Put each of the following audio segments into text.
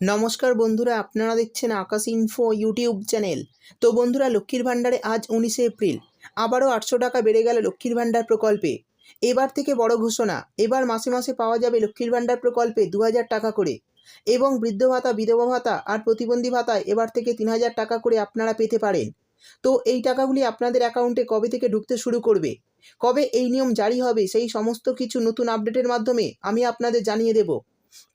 নমস্কার বন্ধুরা, আপনারা দেখছেন আকাশ ইনফো ইউটিউব চ্যানেল। তো বন্ধুরা, লক্ষ্মীর ভাণ্ডারে আজ 19শে এপ্রিল আবারও 800 টাকা বেড়ে গেল লক্ষ্মীর ভাণ্ডার প্রকল্পে। এবার থেকে বড় ঘোষণা, এবার মাসে মাসে পাওয়া যাবে লক্ষ্মীর ভাণ্ডার প্রকল্পে 2000 টাকা করে, এবং বৃদ্ধ ভাতা, বিধবা ভাতা আর প্রতিবন্ধী ভাতায় এবার থেকে 3000 টাকা করে আপনারা পেতে পারেন। তো এই টাকাগুলি আপনাদের অ্যাকাউন্টে কবে থেকে ঢুকতে শুরু করবে, কবে এই নিয়ম জারি হবে, সেই সমস্ত কিছু নতুন আপডেটের মাধ্যমে আমি আপনাদের জানিয়ে দেব।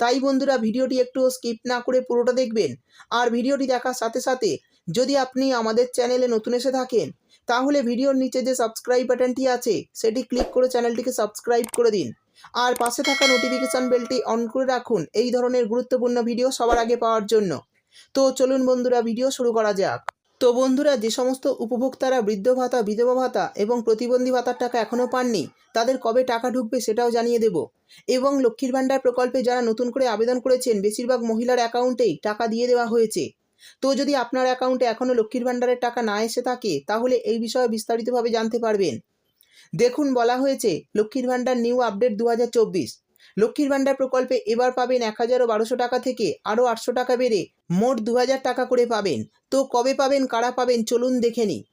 তাই বন্ধুরা, ভিডিওটি একটু স্কিপ না করে পুরোটা দেখবেন। আর ভিডিওটি দেখার সাথে সাথে যদি আপনি আমাদের চ্যানেলে নতুন এসে থাকেন, তাহলে ভিডিওর নিচে যে সাবস্ক্রাইব বাটনটি আছে সেটি ক্লিক করে চ্যানেলটিকে সাবস্ক্রাইব করে দিন। আর পাশে থাকা নোটিফিকেশান বেলটি অন করে রাখুন এই ধরনের গুরুত্বপূর্ণ ভিডিও সবার আগে পাওয়ার জন্য। তো চলুন বন্ধুরা, ভিডিও শুরু করা যাক। তো বন্ধুরা, যে সমস্ত উপভোক্তারা বৃদ্ধ ভাতা, বিধবা ভাতা এবং প্রতিবন্ধী ভাতার টাকা এখনও পাননি, তাদের কবে টাকা ঢুকবে সেটাও জানিয়ে দেব। এবং লক্ষ্মীর ভাণ্ডার প্রকল্পে যারা নতুন করে আবেদন করেছেন, বেশিরভাগ মহিলার অ্যাকাউন্টেই টাকা দিয়ে দেওয়া হয়েছে। তো যদি আপনার অ্যাকাউন্টে এখনও লক্ষ্মীর ভাণ্ডারের টাকা না এসে থাকে, তাহলে এই বিষয়ে বিস্তারিতভাবে জানতে পারবেন। দেখুন, বলা হয়েছে লক্ষ্মীর ভাণ্ডার নিউ আপডেট 2024। লক্ষ্মীর ভাণ্ডার প্রকল্পে এবার পাবেন 1012 টাকা থেকে আরও 800 টাকা বেড়ে মোট 2000 টাকা করে পাবেন। তো কবে পাবেন, কারা পাবেন, চলুন দেখে নিই।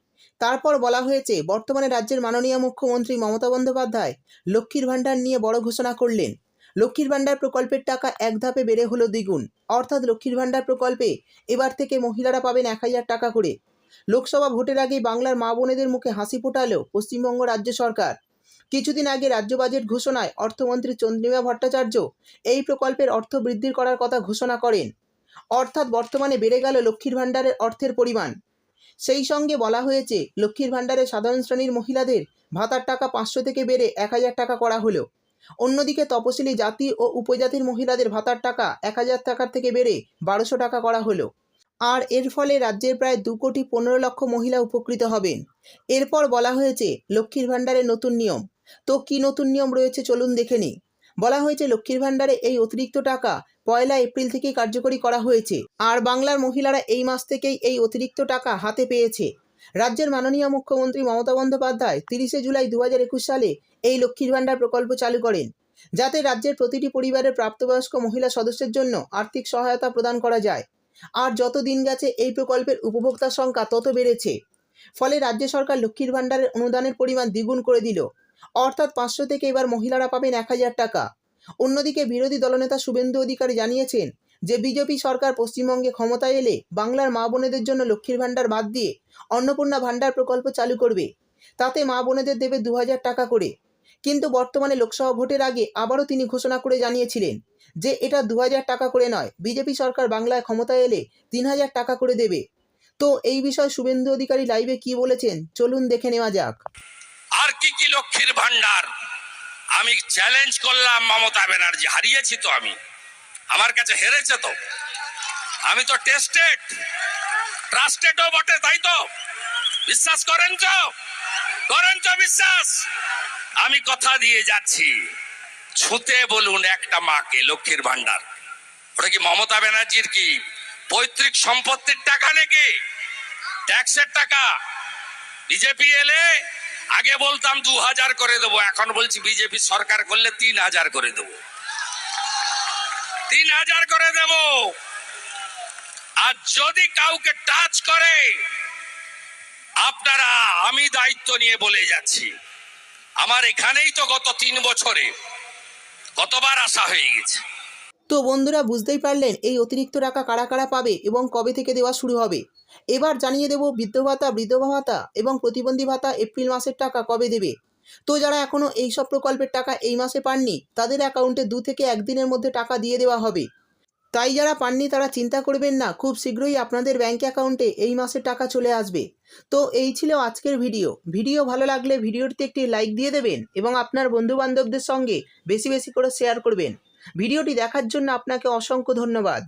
তারপর বলা হয়েছে, বর্তমানে রাজ্যের মাননীয় মুখ্যমন্ত্রী মমতা বন্দ্যোপাধ্যায় লক্ষ্মীর ভাণ্ডার নিয়ে বড় ঘোষণা করলেন। লক্ষ্মীর ভাণ্ডার প্রকল্পের টাকা এক ধাপে বেড়ে হলো দ্বিগুণ, অর্থাৎ লক্ষ্মীর ভাণ্ডার প্রকল্পে এবার থেকে মহিলারা পাবেন 1000 টাকা করে। লোকসভা ভোটের আগে বাংলার মা বোনেদের মুখে হাসি ফোটালো পশ্চিমবঙ্গ রাজ্য সরকার। কিছুদিন আগে রাজ্য বাজেট ঘোষণায় অর্থমন্ত্রী চন্দ্রিমা ভট্টাচার্য এই প্রকল্পের অর্থ বৃদ্ধি করার কথা ঘোষণা করেন। অর্থাৎ বর্তমানে বেড়ে গেল লক্ষ্মীর ভাণ্ডারের অর্থের পরিমাণ। সেই সঙ্গে বলা হয়েছে, লক্ষ্মীর ভাণ্ডারে সাধারণ শ্রেণীর মহিলাদের ভাতার টাকা 500 থেকে বেড়ে 1000 টাকা করা হলো। অন্যদিকে তপশিলি জাতি ও উপজাতির মহিলাদের ভাতার টাকা 1000 টাকার থেকে বেড়ে 1200 টাকা করা হলো। আর এর ফলে রাজ্যের প্রায় 2,15,00,000 মহিলা উপকৃত হবেন। এরপর বলা হয়েছে লক্ষ্মীর ভাণ্ডারের নতুন নিয়ম। তো কী নতুন নিয়ম রয়েছে চলুন দেখে নিই। বলা হয়েছে, লক্ষ্মীর ভাণ্ডারে এই অতিরিক্ত টাকা 1 এপ্রিল থেকেই কার্যকরী করা হয়েছে। আর বাংলার মহিলারা এই মাস থেকেই এই অতিরিক্ত টাকা হাতে পেয়েছে। রাজ্যের মাননীয় মুখ্যমন্ত্রী মমতা বন্দ্যোপাধ্যায় 30শে জুলাই 2021 সালে এই লক্ষ্মীর ভাণ্ডার প্রকল্প চালু করেন, যাতে রাজ্যের প্রতিটি পরিবারের প্রাপ্তবয়স্ক মহিলা সদস্যের জন্য আর্থিক সহায়তা প্রদান করা যায়। আর যত দিন গেছে এই প্রকল্পের উপভোক্তার সংখ্যা তত বেড়েছে। ফলে রাজ্য সরকার লক্ষ্মীর ভাণ্ডারের অনুদানের পরিমাণ দ্বিগুণ করে দিল, অর্থাৎ 500 থেকে এবার মহিলারা পাবেন 1000 টাকা। অন্যদিকে বিরোধী দলনেতা শুভেন্দু অধিকারী জানিয়েছেন যে বিজেপি সরকার পশ্চিমবঙ্গে ক্ষমতায় এলে বাংলার মা বোনেদের জন্য লক্ষ্মীর ভাণ্ডার বাদ দিয়ে অন্নপূর্ণা ভাণ্ডার প্রকল্প চালু করবে। তাতে মা বোনেদের দেবে 2000 টাকা করে। কিন্তু বর্তমানে লোকসভা ভোটের আগে আবারও তিনি ঘোষণা করে জানিয়েছিলেন যে এটা 2000 টাকা করে নয়, বিজেপি সরকার বাংলায় ক্ষমতায় এলে 3000 টাকা করে দেবে। তো এই বিষয়ে শুভেন্দু অধিকারী লাইভে কি বলেছেন চলুন দেখে নেওয়া যাক। আর কি লক্ষ্মীর ভান্ডার আমি চ্যালেঞ্জ করলাম মমতা ব্যানার্জি, হারিয়েছি তো আমি, আমার কাছে হেরেছে তো, আমি তো টেস্টেড ট্রাস্টেডও বটে, তাই তো বিশ্বাস করেন তো বিশ্বাস। আমি কথা দিয়ে যাচ্ছি, ছুতে বলুন একটা মাকে লক্ষ্মীর ভান্ডার। ওটা কি মমতা ব্যানার্জির কি পৈতৃক সম্পত্তির টাকা নাকি ট্যাক্সের টাকা? বিজেপি এলে আগে বলতাম 2000 করে দেবো, এখন বলছি বিজেপি সরকার করলে 3000 করে দেবো, 3000 করে দেব। আর যদি কাউকে টাচ করে, আপনারা, আমি দায়িত্ব নিয়ে বলে যাচ্ছি, আমার এখানেই তো গত 3 বছরে কতবার আসা হয়ে গেছে। তো বন্ধুরা, বুঝতেই পারলেন এই অতিরিক্ত টাকা কারা কারা পাবে এবং কবে থেকে দেওয়া শুরু হবে। এবার জানিয়ে দেব বৃদ্ধ ভাতা, বিধবা ভাতা এবং প্রতিবন্ধী ভাতা এপ্রিল মাসের টাকা কবে দেবে। তো যারা এখনও এইসব প্রকল্পের টাকা এই মাসে পাননি, তাদের অ্যাকাউন্টে 2 থেকে 1 দিনের মধ্যে টাকা দিয়ে দেওয়া হবে। তাই যারা পাননি তারা চিন্তা করবেন না, খুব শীঘ্রই আপনাদের ব্যাঙ্ক অ্যাকাউন্টে এই মাসের টাকা চলে আসবে। তো এই ছিল আজকের ভিডিও ভালো লাগলে ভিডিওটিতে একটি লাইক দিয়ে দেবেন এবং আপনার বন্ধুবান্ধবদের সঙ্গে বেশি বেশি করে শেয়ার করবেন। ভিডিওটি দেখার জন্য আপনাকে অসংখ্য ধন্যবাদ।